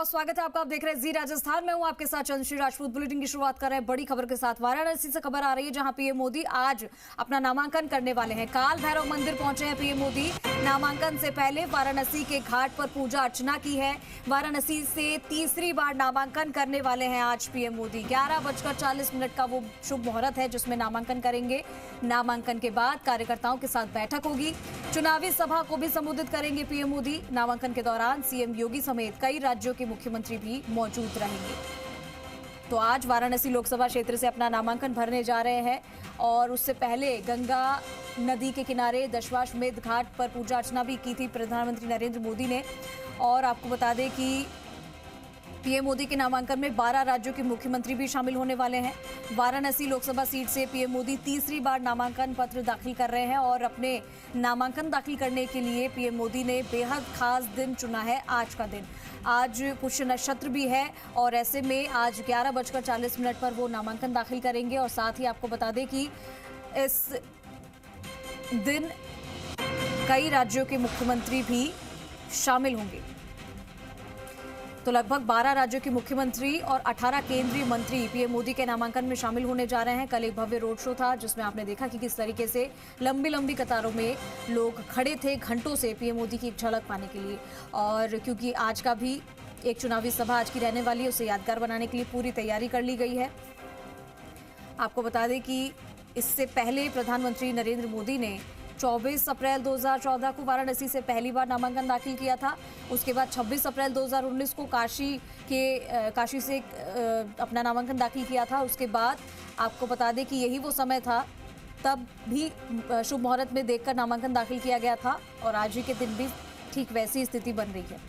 स्वागत है आपका। आप देख रहे हैं जी राजस्थान में हूं आपके साथ चंद्रश्री राजपूत। बुलेटिन की शुरुआत कर रहे हैं बड़ी खबर के साथ। वाराणसी से खबर आ रही है जहां पीएम मोदी आज अपना नामांकन करने वाले हैं। काल भैरव मंदिर पहुंचे हैं पीएम मोदी। नामांकन से पहले वाराणसी के घाट पर पूजा अर्चना की है। वाराणसी से तीसरी बार नामांकन करने वाले हैं आज पीएम मोदी। 11:40 का वो शुभ मुहूर्त है जिसमें नामांकन करेंगे। नामांकन के बाद कार्यकर्ताओं के साथ बैठक होगी। चुनावी सभा को भी संबोधित करेंगे पीएम मोदी। नामांकन के दौरान सीएम योगी समेत कई राज्यों के मुख्यमंत्री भी मौजूद रहेंगे। तो आज वाराणसी लोकसभा क्षेत्र से अपना नामांकन भरने जा रहे हैं और उससे पहले गंगा नदी के किनारे दशाश्वमेध घाट पर पूजा अर्चना भी की थी प्रधानमंत्री नरेंद्र मोदी ने। और आपको बता दें कि पीएम मोदी के नामांकन में 12 राज्यों के मुख्यमंत्री भी शामिल होने वाले हैं। वाराणसी लोकसभा सीट से पीएम मोदी तीसरी बार नामांकन पत्र दाखिल कर रहे हैं और अपने नामांकन दाखिल करने के लिए पीएम मोदी ने बेहद खास दिन चुना है आज का दिन। आज पुष्य नक्षत्र भी है और ऐसे में आज 11:40 पर वो नामांकन दाखिल करेंगे। और साथ ही आपको बता दें कि इस दिन कई राज्यों के मुख्यमंत्री भी शामिल होंगे। तो लगभग 12 राज्यों के मुख्यमंत्री और 18 केंद्रीय मंत्री पीएम मोदी के नामांकन में शामिल होने जा रहे हैं। कल एक भव्य रोड शो था जिसमें आपने देखा कि किस तरीके से लंबी लंबी कतारों में लोग खड़े थे घंटों से पीएम मोदी की एक झलक पाने के लिए। और क्योंकि आज का भी एक चुनावी सभा आज की रहने वाली है, उसे यादगार बनाने के लिए पूरी तैयारी कर ली गई है। आपको बता दें कि इससे पहले प्रधानमंत्री नरेंद्र मोदी ने 24 अप्रैल 2014 को वाराणसी से पहली बार नामांकन दाखिल किया था। उसके बाद 26 अप्रैल 2019 को काशी से अपना नामांकन दाखिल किया था। उसके बाद आपको बता दें कि यही वो समय था, तब भी शुभ मुहूर्त में देखकर नामांकन दाखिल किया गया था और आज ही के दिन भी ठीक वैसी स्थिति बन रही है।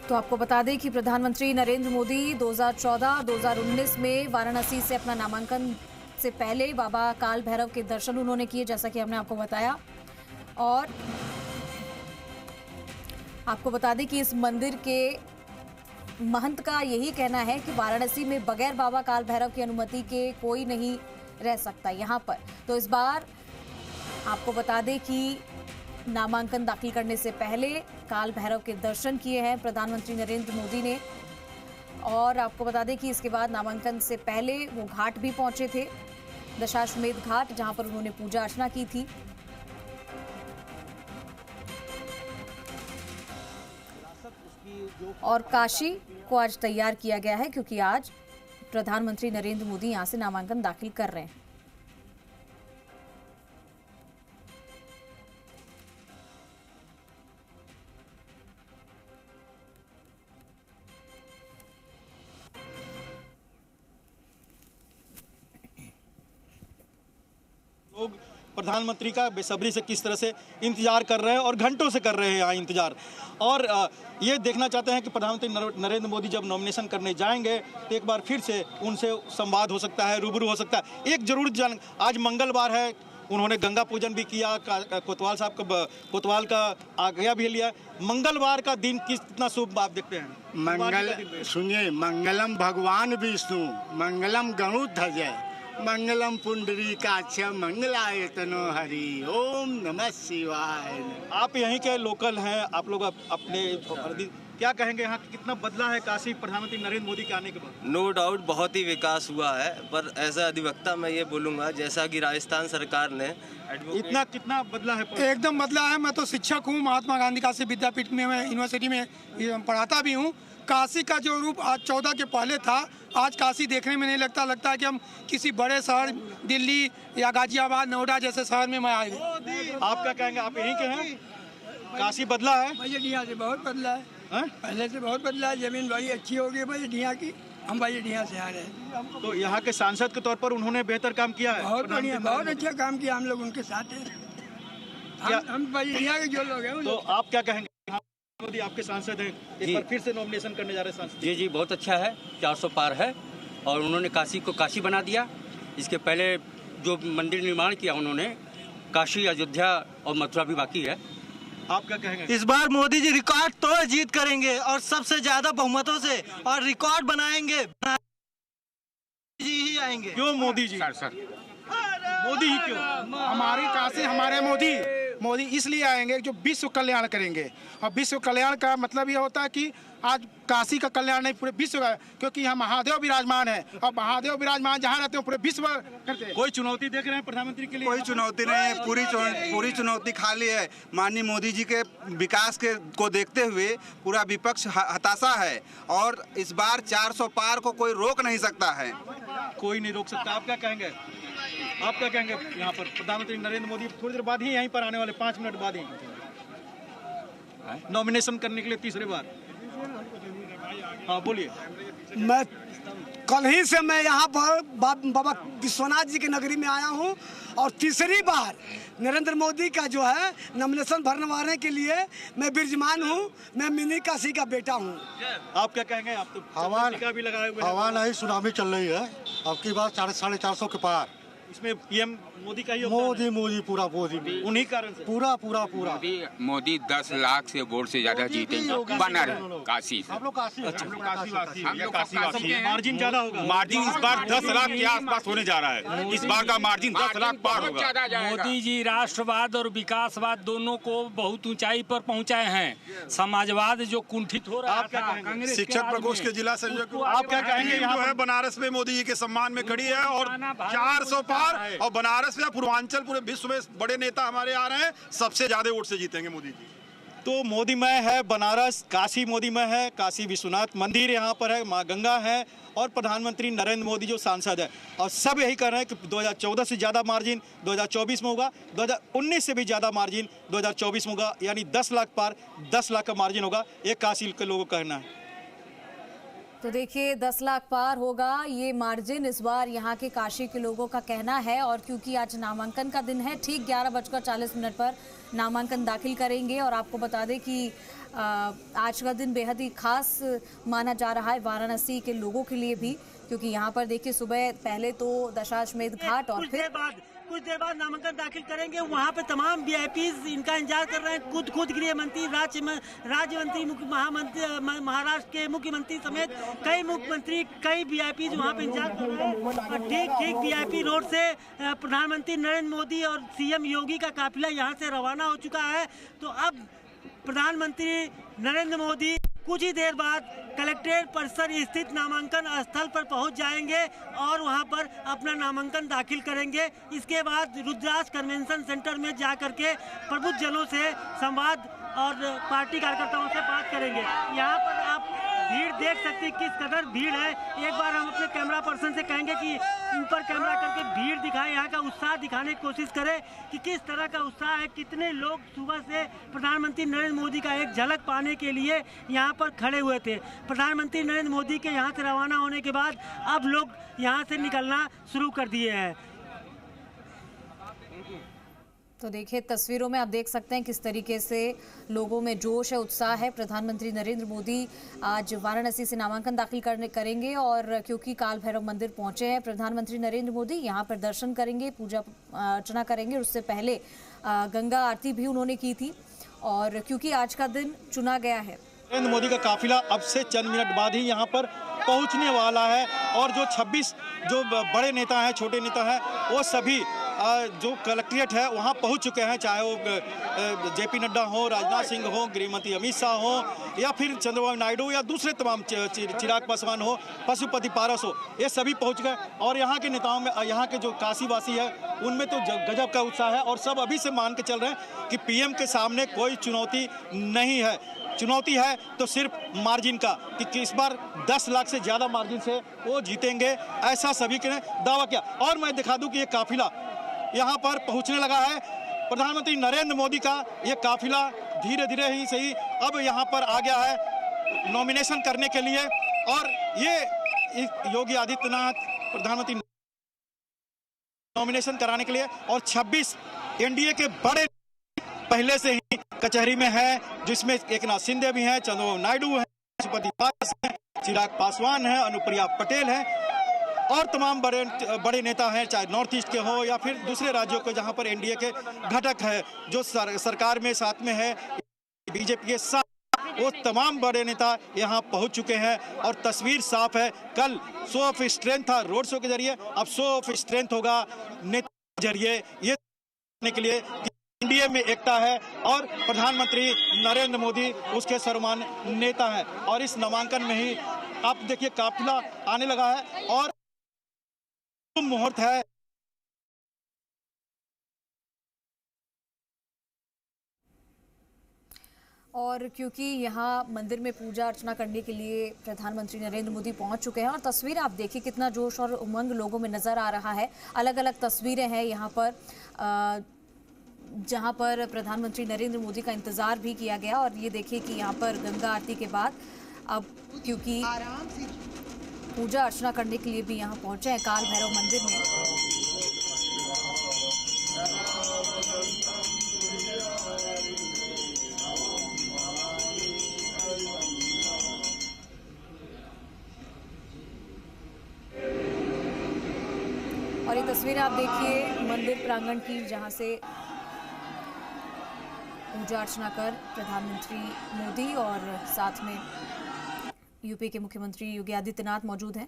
तो आपको बता दें कि प्रधानमंत्री नरेंद्र मोदी 2014-2019 में वाराणसी से अपना नामांकन से पहले बाबा काल भैरव के दर्शन उन्होंने किए, जैसा कि हमने आपको बताया। और आपको बता दें कि इस मंदिर के महंत का यही कहना है कि वाराणसी में बगैर बाबा काल भैरव की अनुमति के कोई नहीं रह सकता यहाँ पर। तो इस बार आपको बता दें कि नामांकन दाखिल करने से पहले काल भैरव के दर्शन किए हैं प्रधानमंत्री नरेंद्र मोदी ने। और आपको बता दें कि इसके बाद नामांकन से पहले वो घाट भी पहुंचे थे, दशाश्वमेध घाट, जहां पर उन्होंने पूजा अर्चना की थी। और काशी को आज तैयार किया गया है क्योंकि आज प्रधानमंत्री नरेंद्र मोदी यहां से नामांकन दाखिल कर रहे हैं। लोग प्रधानमंत्री का बेसब्री से किस तरह से इंतजार कर रहे हैं और घंटों से कर रहे हैं यहाँ इंतजार। और ये देखना चाहते हैं कि प्रधानमंत्री नरेंद्र मोदी जब नॉमिनेशन करने जाएंगे तो एक बार फिर से उनसे संवाद हो सकता है, रूबरू हो सकता है। एक जरूर आज मंगलवार है, उन्होंने गंगा पूजन भी किया, कोतवाल साहब का कोतवाल का आज्ञा भी लिया। मंगलवार का दिन कितना शुभ आप देखते हैं? सुनिए, मंगलम भगवान विष्णु, मंगलम गरुड़ध्वज, मंगलम पुंडरीकाक्ष, मंगलाय तनो हरि, ओम नमः शिवाय। आप यहीं के लोकल हैं, आप लोग अपने क्या कहेंगे यहाँ कितना बदला है काशी प्रधानमंत्री नरेंद्र मोदी के आने के बाद? नो डाउट बहुत ही विकास हुआ है, पर एज अ अधिवक्ता मैं ये बोलूँगा जैसा कि राजस्थान सरकार ने इतना कितना बदला है? एकदम बदला है। मैं तो शिक्षक हूँ, महात्मा गांधी काशी विद्यापीठ में मैं यूनिवर्सिटी में पढ़ाता भी हूँ। काशी का जो रूप आज 14 के पहले था, आज काशी देखने में नहीं लगता है कि हम किसी बड़े शहर दिल्ली या गाजियाबाद, नोएडा जैसे शहर में मैं आए। आप क्या कहेंगे, आप यहीं के हैं? काशी बदला है भाई, ढिया से बहुत बदला है, पहले से बहुत बदला है। जमीन भाई अच्छी हो गई भाई ढिया की, हम भाई ढिया से आ रहे हैं। तो यहाँ के सांसद के तौर पर उन्होंने बेहतर काम किया है, बहुत बढ़िया, बहुत अच्छा काम किया। हम लोग उनके साथ हैं, हम भाई ढिया के जो लोग हैं। तो आप क्या कहेंगे, मोदी आपके सांसद हैं, एक बार फिर से नॉमिनेशन करने जा रहे हैं सांसद? जी बहुत अच्छा है, 400 पार है और उन्होंने काशी को काशी बना दिया। इसके पहले जो मंदिर निर्माण किया उन्होंने, काशी, अयोध्या और मथुरा भी बाकी है। आप क्या कहेंगे? इस बार मोदी जी रिकॉर्ड तोड़ जीत करेंगे और सबसे ज्यादा बहुमतों से, और रिकॉर्ड बनाएंगे। जी ही आएंगे। क्यों मोदी जी? सर मोदी ही क्यों? हमारी काशी हमारे मोदी मोदी इसलिए आएंगे जो विश्व कल्याण करेंगे। और विश्व कल्याण का मतलब ये होता है कि आज काशी का कल्याण नहीं पूरे विश्व का, क्योंकि यहाँ महादेव विराजमान है और महादेव विराजमान जहाँ रहते हैं पूरे विश्व करते हैं। कोई चुनौती देख रहे हैं प्रधानमंत्री के लिए? कोई चुनौती नहीं है, पूरी चुनौती खाली है। माननीय मोदी जी के विकास के को देखते हुए पूरा विपक्ष हताशा है और इस बार 400 पार को कोई रोक नहीं सकता है। कोई नहीं रोक सकता। आप क्या कहेंगे? आप क्या कहेंगे? यहाँ पर प्रधानमंत्री नरेंद्र मोदी थोड़ी देर बाद ही यहीं पर आने वाले, 5 मिनट बाद ही नॉमिनेशन करने के लिए तीसरी बार। हाँ बोलिए। मैं कल ही से मैं यहाँ पर बाबा विश्वनाथ जी की नगरी में आया हूँ और तीसरी बार नरेंद्र मोदी का जो है नॉमिनेशन भरने के लिए मैं विराजमान हूँ। मैं मिनी काशी का बेटा हूँ। आप क्या कहेंगे? आप तो हवा भी लगाए हुए हवा नहीं, सुनामी चल रही है। अब की बात 450 के पार। इसमें पीएम मोदी का ही मोदी पूरा मोदी उन्हीं कारण से पूरा मोदी 10 लाख से वोट से ज्यादा जीतेंगे। बनारस काशी से। हम लोग काशी मार्जिन ज्यादा होगा। मार्जिन इस बार 10 लाख के आसपास होने जा रहा है। इस बार का मार्जिन 10 लाख पार होगा। मोदी जी राष्ट्रवाद और विकासवाद दोनों को बहुत ऊंचाई पर पहुंचाए हैं। समाजवाद जो कुंठित हो रहा था, शिक्षक प्रकोष्ठ के जिला संयोजक आप क्या कहेंगे? जो है बनारस में मोदी जी के सम्मान में खड़ी है और 400 पार। और बनारस में पूर्वांचल पूरे विश्व में बड़े नेता हमारे आ रहे हैं, सबसे ज्यादा वोट से जीतेंगे मोदी जी। तो मोदीमय है बनारस, काशी मोदीमय है। काशी विश्वनाथ मंदिर यहाँ पर है, माँ गंगा है और प्रधानमंत्री नरेंद्र मोदी जो सांसद है। और सब यही कर रहे हैं कि 2014 से ज़्यादा मार्जिन 2024 में होगा, 2019 से भी ज़्यादा मार्जिन 2024 में होगा। यानी 10 लाख पार 10 लाख का मार्जिन होगा, ये काशी के लोगों का कहना है। तो देखिए 10 लाख पार होगा ये मार्जिन इस बार यहाँ के काशी के लोगों का कहना है। और क्योंकि आज नामांकन का दिन है, ठीक 11:40 पर नामांकन दाखिल करेंगे। और आपको बता दें कि आज का दिन बेहद ही खास माना जा रहा है वाराणसी के लोगों के लिए भी, क्योंकि यहाँ पर देखिए सुबह पहले तो दशाश्वमेध घाट और फिर कुछ देर बाद नामांकन दाखिल करेंगे। वहाँ पे तमाम वीआईपीज इनका इंतजार कर रहे हैं। खुद गृह मंत्री, राज्य मंत्री, महाराष्ट्र के मुख्यमंत्री समेत कई मुख्यमंत्री, कई वीआईपीज वहाँ पे इंतजार कर रहे हैं। और ठीक वीआईपी रोड से प्रधानमंत्री नरेंद्र मोदी और सीएम योगी का काफिला यहाँ से रवाना हो चुका है। तो अब प्रधानमंत्री नरेंद्र मोदी कुछ ही देर बाद कलेक्ट्रेट परिसर स्थित नामांकन स्थल पर पहुंच जाएंगे और वहां पर अपना नामांकन दाखिल करेंगे। इसके बाद रुद्राक्ष कन्वेंशन सेंटर में जाकर के प्रबुद्ध जनों से संवाद और पार्टी कार्यकर्ताओं से बात करेंगे। यहाँ पर आप भीड़ देख सकते हैं किस कदर भीड़ है। एक बार हम अपने कैमरा पर्सन से कहेंगे कि ऊपर कैमरा करके भीड़ दिखाएं, यहाँ का उत्साह दिखाने की कोशिश करें कि किस तरह का उत्साह है। कितने लोग सुबह से प्रधानमंत्री नरेंद्र मोदी का एक झलक पाने के लिए यहाँ पर खड़े हुए थे। प्रधानमंत्री नरेंद्र मोदी के यहाँ से रवाना होने के बाद अब लोग यहाँ से निकलना शुरू कर दिए हैं। तो देखिए तस्वीरों में आप देख सकते हैं किस तरीके से लोगों में जोश है, उत्साह है। प्रधानमंत्री नरेंद्र मोदी आज वाराणसी से नामांकन दाखिल करेंगे और क्योंकि काल भैरव मंदिर पहुंचे हैं प्रधानमंत्री नरेंद्र मोदी, यहां पर दर्शन करेंगे, पूजा अर्चना करेंगे। उससे पहले गंगा आरती भी उन्होंने की थी। और क्योंकि आज का दिन चुना गया है, नरेंद्र मोदी का काफिला अब से चंद मिनट बाद ही यहाँ पर पहुँचने वाला है। और जो 26 जो बड़े नेता हैं, छोटे नेता हैं, वो सभी जो कलेक्ट्रेट है वहाँ पहुँच चुके हैं। चाहे वो जेपी नड्डा हो, राजनाथ सिंह हो, गृहमंत्री अमित शाह हो, या फिर चंद्रबाबू नायडू या दूसरे तमाम चिराग पासवान हो, पशुपति पारस हो, ये सभी पहुँच गए। और यहाँ के नेताओं में, यहाँ के जो काशीवासी है उनमें तो गजब का उत्साह है। और सब अभी से मान के चल रहे हैं कि पीएम के सामने कोई चुनौती नहीं है। चुनौती है तो सिर्फ मार्जिन का, कि इस बार 10 लाख से ज़्यादा मार्जिन से वो जीतेंगे, ऐसा सभी ने दावा किया। और मैं दिखा दूं कि ये काफिला यहाँ पर पहुँचने लगा है। प्रधानमंत्री नरेंद्र मोदी का ये काफिला धीरे धीरे ही सही अब यहाँ पर आ गया है नॉमिनेशन करने के लिए। और ये योगी आदित्यनाथ प्रधानमंत्री नॉमिनेशन कराने के लिए, और 26 एनडीए के बड़े पहले से ही कचहरी में है, जिसमें एकनाथ शिंदे भी हैं, चंद्रबाबू नायडू हैं, पशुपति पारस हैं, चिराग पासवान हैं, अनुप्रिया पटेल हैं और तमाम बड़े नेता हैं, चाहे नॉर्थ ईस्ट के हो या फिर दूसरे राज्यों के जहां पर एनडीए के घटक है, जो सरकार में साथ में है, बीजेपी के साथ, वो तमाम बड़े नेता यहां पहुंच चुके हैं। और तस्वीर साफ है। कल शो ऑफ स्ट्रेंथ था रोड शो के जरिए, अब शो ऑफ स्ट्रेंथ होगा नेता जरिए ये करने के लिए एनडीए में एकता है और प्रधानमंत्री नरेंद्र मोदी उसके सर्वमान्य नेता है। और इस नामांकन में ही आप देखिए काफिला आने लगा है और मुहूर्त है। और क्योंकि यहाँ मंदिर में पूजा अर्चना करने के लिए प्रधानमंत्री नरेंद्र मोदी पहुंच चुके हैं और तस्वीर आप देखिए कितना जोश और उमंग लोगों में नज़र आ रहा है। अलग अलग तस्वीरें हैं यहाँ पर जहाँ पर प्रधानमंत्री नरेंद्र मोदी का इंतज़ार भी किया गया। और ये देखिए कि यहाँ पर गंगा आरती के बाद अब क्योंकि पूजा अर्चना करने के लिए भी यहाँ पहुँचे हैं काल भैरव मंदिर में। और ये तस्वीर आप देखिए मंदिर प्रांगण की जहां से पूजा अर्चना कर प्रधानमंत्री मोदी और साथ में यूपी के मुख्यमंत्री योगी आदित्यनाथ मौजूद हैं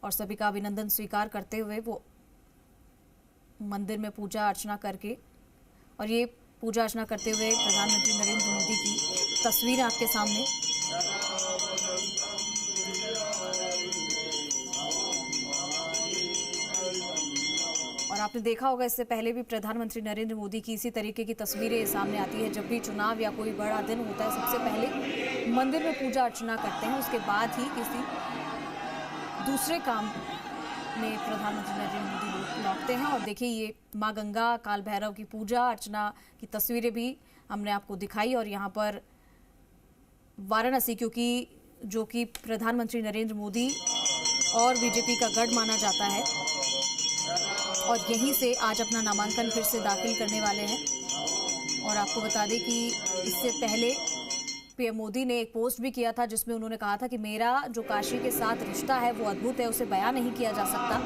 और सभी का अभिनंदन स्वीकार करते हुए वो मंदिर में पूजा अर्चना करके और ये पूजा अर्चना करते हुए प्रधानमंत्री नरेंद्र मोदी की तस्वीर आपके सामने। और आपने देखा होगा इससे पहले भी प्रधानमंत्री नरेंद्र मोदी की इसी तरीके की तस्वीरें सामने आती है। जब भी चुनाव या कोई बड़ा दिन होता है सबसे पहले मंदिर में पूजा अर्चना करते हैं, उसके बाद ही किसी दूसरे काम में प्रधानमंत्री नरेंद्र मोदी लौटते हैं। और देखिए ये माँ गंगा काल भैरव की पूजा अर्चना की तस्वीरें भी हमने आपको दिखाई। और यहाँ पर वाराणसी क्योंकि जो कि प्रधानमंत्री नरेंद्र मोदी और बीजेपी का गढ़ माना जाता है और यहीं से आज अपना नामांकन फिर से दाखिल करने वाले हैं। और आपको बता दें कि इससे पहले पीएम मोदी ने एक पोस्ट भी किया था जिसमें उन्होंने कहा था कि मेरा जो काशी के साथ रिश्ता है वो अद्भुत है, उसे बयान नहीं किया जा सकता।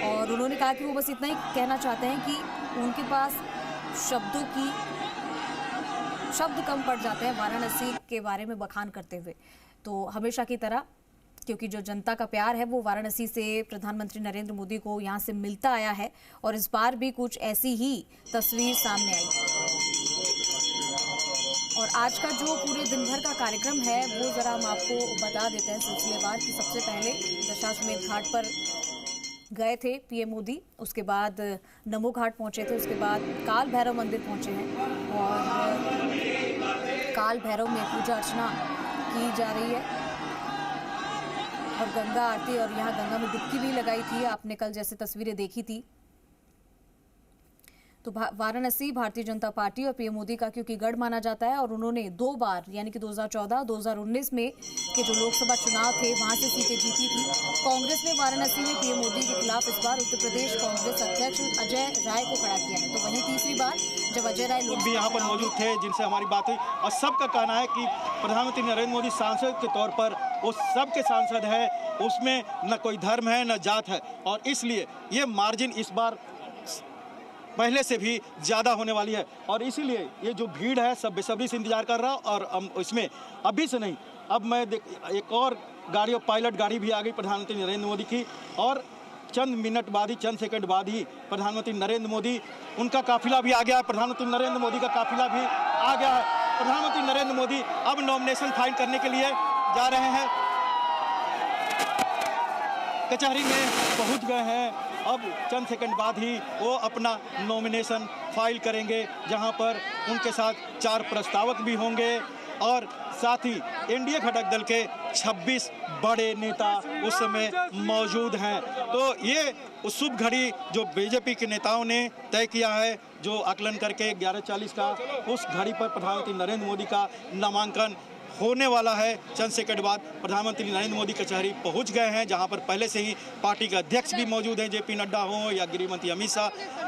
और उन्होंने कहा कि वो बस इतना ही कहना चाहते हैं कि उनके पास शब्द कम पड़ जाते हैं वाराणसी के बारे में बखान करते हुए। तो हमेशा की तरह क्योंकि जो जनता का प्यार है वो वाराणसी से प्रधानमंत्री नरेंद्र मोदी को यहाँ से मिलता आया है और इस बार भी कुछ ऐसी ही तस्वीर सामने आई। और आज का जो पूरे दिन भर का कार्यक्रम है वो ज़रा हम आपको बता देते हैं सिलसिलेवार कि सबसे पहले दशाश्वमेध घाट पर गए थे पीएम मोदी, उसके बाद नमो घाट पहुँचे थे, उसके बाद काल भैरव मंदिर पहुँचे हैं और काल भैरव में पूजा अर्चना की जा रही है और गंगा आरती और यहाँ गंगा में डुबकी भी लगाई थी, आपने कल जैसे तस्वीरें देखी थी। तो वाराणसी भारतीय जनता पार्टी और पीएम मोदी का क्योंकि गढ़ माना जाता है और उन्होंने 2 बार यानी कि 2014, 2019 में के जो लोकसभा चुनाव थे वहां से सीटें जीती थी। कांग्रेस ने वाराणसी में पीएम मोदी के खिलाफ इस बार उत्तर प्रदेश कांग्रेस अध्यक्ष अजय राय को खड़ा किया है। तो वहीं तीसरी बार जब अजय राय लोग भी यहाँ पर मौजूद थे जिनसे हमारी बात हुई और सबका कहना है कि प्रधानमंत्री नरेंद्र मोदी सांसद के तौर पर वो सबके सांसद है, उसमें न कोई धर्म है न जात है और इसलिए ये मार्जिन इस बार पहले से भी ज़्यादा होने वाली है। और इसीलिए ये जो भीड़ है सब बेसब्री से इंतजार कर रहा और इसमें अभी से नहीं, अब मैं एक और गाड़ी और पायलट गाड़ी भी आ गई प्रधानमंत्री नरेंद्र मोदी की और चंद मिनट बाद ही, चंद सेकंड बाद ही प्रधानमंत्री नरेंद्र मोदी उनका काफिला भी आ गया है। प्रधानमंत्री नरेंद्र मोदी का काफिला भी आ गया है। प्रधानमंत्री नरेंद्र मोदी अब नॉमिनेशन फाइल करने के लिए जा रहे हैं, कचहरी में पहुंच गए हैं। अब चंद सेकंड बाद ही वो अपना नॉमिनेशन फाइल करेंगे जहां पर उनके साथ 4 प्रस्तावक भी होंगे और साथ ही एनडीए घटक दल के 26 बड़े नेता उस समय मौजूद हैं। तो ये उस शुभ घड़ी जो बीजेपी के नेताओं ने तय किया है, जो आकलन करके 11:40 का उस घड़ी पर प्रधानमंत्री नरेंद्र मोदी का नामांकन होने वाला है। चंद सेकंड बाद प्रधानमंत्री नरेंद्र मोदी कचहरी पहुंच गए हैं जहां पर पहले से ही पार्टी के अध्यक्ष भी मौजूद हैं, जेपी नड्डा हो या गृह मंत्री अमित शाह,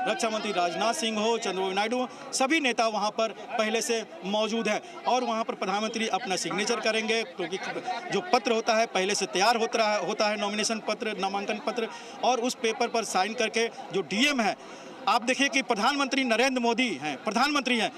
रक्षा मंत्री राजनाथ सिंह हो, चंद्रबाबू नायडू हो, सभी नेता वहां पर पहले से मौजूद हैं और वहां पर प्रधानमंत्री अपना सिग्नेचर करेंगे क्योंकि जो पत्र होता है पहले से तैयार होता है नॉमिनेशन पत्र, नामांकन पत्र, और उस पेपर पर साइन करके जो डीएम है, आप देखिए कि प्रधानमंत्री नरेंद्र मोदी हैं, प्रधानमंत्री हैं।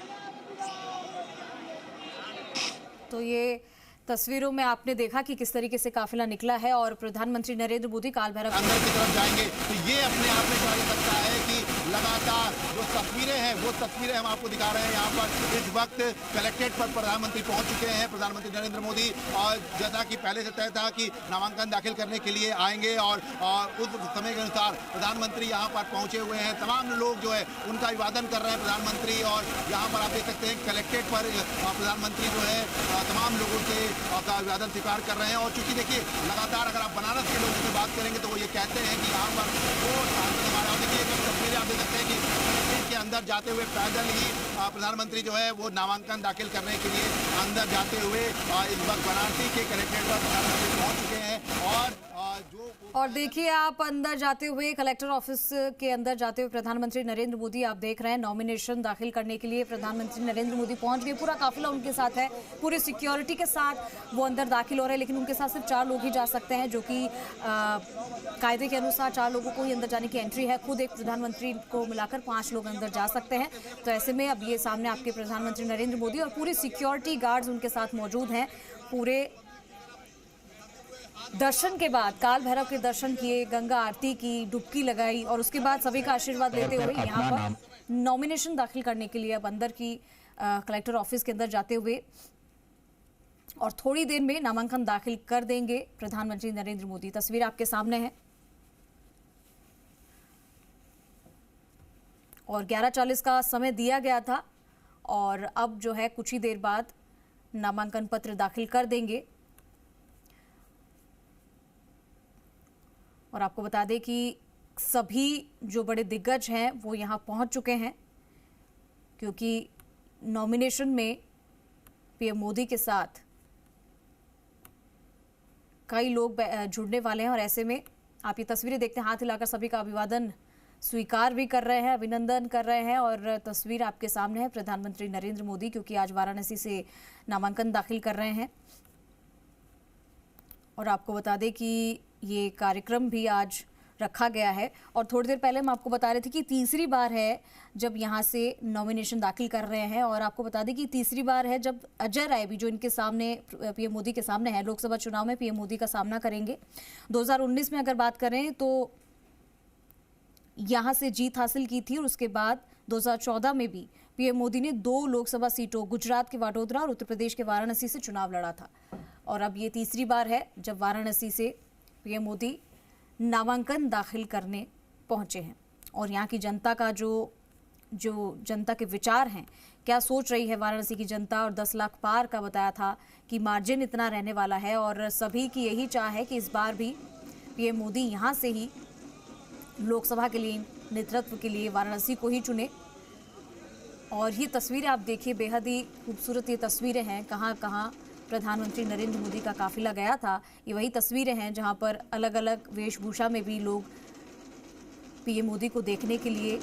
तो ये तस्वीरों में आपने देखा कि किस तरीके से काफिला निकला है और प्रधानमंत्री नरेंद्र मोदी काल भैरव अंदर की तरफ जाएंगे तो ये अपने आप में कहा जा सकता है कि लगातार जो तस्वीरें हैं वो तस्वीरें हम आपको दिखा रहे हैं। यहाँ पर इस वक्त कलेक्ट्रेट पर प्रधानमंत्री पहुंच चुके हैं, प्रधानमंत्री नरेंद्र मोदी, और जैसा कि पहले से तय था कि नामांकन दाखिल करने के लिए आएंगे और उस समय के अनुसार प्रधानमंत्री यहाँ पर पहुंचे हुए हैं। तमाम लोग जो है उनका अभिवादन कर रहे हैं प्रधानमंत्री, और यहाँ पर आप देख सकते हैं कलेक्ट्रेट पर प्रधानमंत्री जो है तमाम लोगों से का अभिवादन स्वीकार कर रहे हैं। और चूंकि देखिए लगातार अगर आप बनारस के लोगों से बात करेंगे तो वो ये कहते हैं कि यहाँ पर वो देखिए तस्वीरें आप देख सकते हैं कि के अंदर जाते हुए पैदल ही प्रधानमंत्री जो है वो नामांकन दाखिल करने के लिए अंदर जाते हुए इस वक्त वाराणसी के कलेक्ट्रेट पर प्रधानमंत्री पहुंच चुके हैं। और देखिए आप अंदर जाते हुए कलेक्टर ऑफिस के अंदर जाते हुए प्रधानमंत्री नरेंद्र मोदी आप देख रहे हैं नॉमिनेशन दाखिल करने के लिए प्रधानमंत्री नरेंद्र मोदी पहुंच गए। पूरा काफिला उनके साथ है, पूरी सिक्योरिटी के साथ वो अंदर दाखिल हो रहे हैं, लेकिन उनके साथ सिर्फ 4 लोग ही जा सकते हैं, जो कि कायदे के अनुसार 4 लोगों को ही अंदर जाने की एंट्री है। खुद एक प्रधानमंत्री को मिलाकर 5 लोग अंदर जा सकते हैं। तो ऐसे में अब ये सामने आपके प्रधानमंत्री नरेंद्र मोदी और पूरी सिक्योरिटी गार्ड्स उनके साथ मौजूद हैं। पूरे दर्शन के बाद काल भैरव के दर्शन किए, गंगा आरती की, डुबकी लगाई और उसके बाद सभी का आशीर्वाद लेते हुए यहाँ पर नॉमिनेशन दाखिल करने के लिए अब अंदर की कलेक्टर ऑफिस के अंदर जाते हुए और थोड़ी देर में नामांकन दाखिल कर देंगे प्रधानमंत्री नरेंद्र मोदी। तस्वीर आपके सामने है और 11:40 का समय दिया गया था और अब जो है कुछ ही देर बाद नामांकन पत्र दाखिल कर देंगे। और आपको बता दें कि सभी जो बड़े दिग्गज हैं वो यहाँ पहुँच चुके हैं, क्योंकि नॉमिनेशन में पीएम मोदी के साथ कई लोग जुड़ने वाले हैं। और ऐसे में आप ये तस्वीरें देखते हैं, हाथ हिलाकर सभी का अभिवादन स्वीकार भी कर रहे हैं, अभिनंदन कर रहे हैं। और तस्वीर आपके सामने है प्रधानमंत्री नरेंद्र मोदी, क्योंकि आज वाराणसी से नामांकन दाखिल कर रहे हैं। और आपको बता दें कि ये कार्यक्रम भी आज रखा गया है। और थोड़ी देर पहले हम आपको बता रहे थे कि तीसरी बार है जब यहाँ से नॉमिनेशन दाखिल कर रहे हैं। और आपको बता दें कि तीसरी बार है जब अजय राय भी जो इनके सामने पीएम मोदी के सामने है, लोकसभा चुनाव में पीएम मोदी का सामना करेंगे। 2019 में अगर बात करें तो यहाँ से जीत हासिल की थी और उसके बाद 2014 में भी पीएम मोदी ने 2 लोकसभा सीटों गुजरात के वडोदरा और उत्तर प्रदेश के वाराणसी से चुनाव लड़ा था। और अब ये तीसरी बार है जब वाराणसी से पीएम मोदी नामांकन दाखिल करने पहुंचे हैं। और यहाँ की जनता का जो जनता के विचार हैं, क्या सोच रही है वाराणसी की जनता, और 10 लाख पार का बताया था कि मार्जिन इतना रहने वाला है। और सभी की यही चाह है कि इस बार भी पीएम मोदी यहाँ से ही लोकसभा के लिए नेतृत्व के लिए वाराणसी को ही चुने। और ये तस्वीरें आप देखिए, बेहद ही खूबसूरत ये तस्वीरें हैं। कहाँ कहाँ प्रधानमंत्री नरेंद्र मोदी का काफिला गया था, ये वही तस्वीरें हैं जहां पर अलग अलग वेशभूषा में भी लोग पीएम मोदी को देखने के लिए